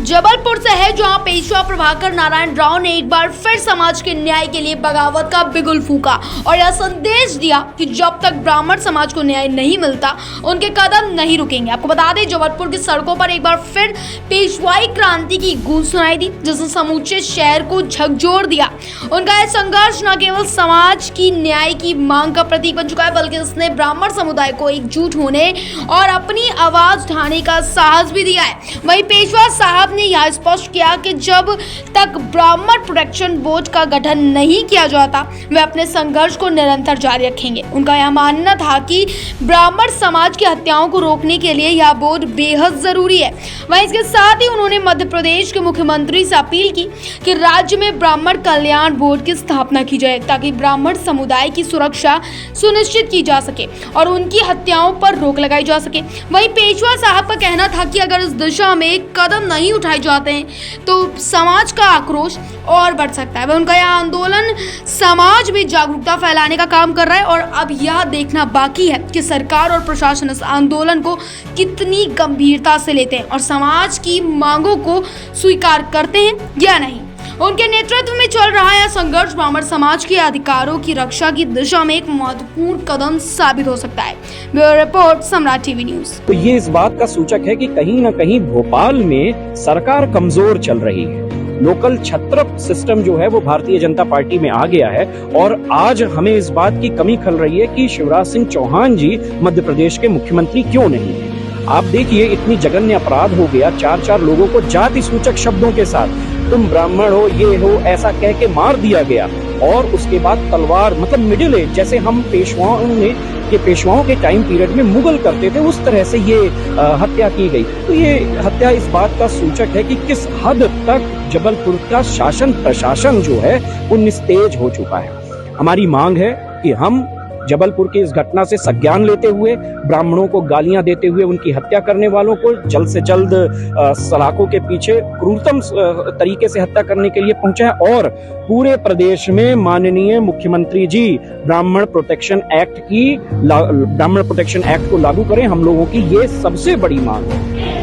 जबलपुर से है, जहां पेशवा प्रभाकर नारायण राव ने एक बार फिर समाज के न्याय के लिए बगावत का बिगुल फूंका और यह संदेश दिया कि जब तक ब्राह्मण समाज को न्याय नहीं मिलता उनके कदम नहीं रुकेंगे। आपको बता दें, जबलपुर की सड़कों पर एक बार फिर पेशवाई क्रांति की गूंज सुनाई दी, जिसने समूचे शहर को झकझोर दिया। उनका यह संघर्ष न केवल समाज की न्याय की मांग का प्रतीक बन चुका है, बल्कि इसने ब्राह्मण समुदाय को एकजुट होने और अपनी आवाज उठाने का साहस भी दिया है। वहीं पेशवा साहब ने यह स्पष्ट किया कि जब तक ब्राह्मण प्रोटेक्शन बोर्ड का गठन नहीं किया जाता वे अपने संघर्ष को निरंतर जारी रखेंगे। उनका यह मानना था कि ब्राह्मण समाज की हत्याओं को रोकने के लिए यह बोर्ड बेहद जरूरी है। वहीं इसके साथ ही उन्होंने मध्य प्रदेश के मुख्यमंत्री से अपील की कि राज्य में ब्राह्मण कल्याण बोर्ड की स्थापना की जाए, ताकि ब्राह्मण समुदाय की सुरक्षा सुनिश्चित की जा सके और उनकी हत्याओं पर रोक लगाई जा सके। वहीं पेशवा साहब का कहना था कि अगर इस दिशा में कदम नहीं उठाए जाते हैं तो समाज का आक्रोश और बढ़ सकता है। उनका यह आंदोलन समाज में जागरूकता फैलाने का काम कर रहा है और अब यह देखना बाकी है कि सरकार और प्रशासन इस आंदोलन को कितनी गंभीरता से लेते हैं और समाज की मांगों को स्वीकार करते हैं या नहीं। उनके नेतृत्व में चल रहा यह संघर्ष ब्राह्मण समाज के अधिकारों की रक्षा की दिशा में एक महत्वपूर्ण कदम साबित हो सकता है। ब्यूरो रिपोर्ट, सम्राट टीवी न्यूज। तो ये इस बात का सूचक है कि कहीं न कहीं भोपाल में सरकार कमजोर चल रही है। लोकल छत्रप सिस्टम जो है वो भारतीय जनता पार्टी में आ गया है और आज हमें इस बात की कमी खल रही है कि शिवराज सिंह चौहान जी मध्य प्रदेश के मुख्यमंत्री क्यों नहीं है। आप देखिए, इतनी जघन्य अपराध हो गया, 4 लोगों को जाति सूचक शब्दों के साथ तुम ब्राह्मण हो, ये हो, ऐसा कह के मार दिया गया। और उसके बाद तलवार, मतलब मिडिल एज, जैसे हम पेशवाओं के टाइम पीरियड में मुगल करते थे, उस तरह से ये हत्या की गई। तो ये हत्या इस बात का सूचक है कि किस हद तक जबलपुर का शासन प्रशासन जो है वो निस्तेज हो चुका है। हमारी मांग है कि हम जबलपुर की इस घटना से संज्ञान लेते हुए, ब्राह्मणों को गालियां देते हुए उनकी हत्या करने वालों को जल्द से जल्द सलाखों के पीछे क्रूरतम तरीके से हत्या करने के लिए पहुंचा है और पूरे प्रदेश में माननीय मुख्यमंत्री जी ब्राह्मण प्रोटेक्शन एक्ट को लागू करें। हम लोगों की ये सबसे बड़ी मांग है।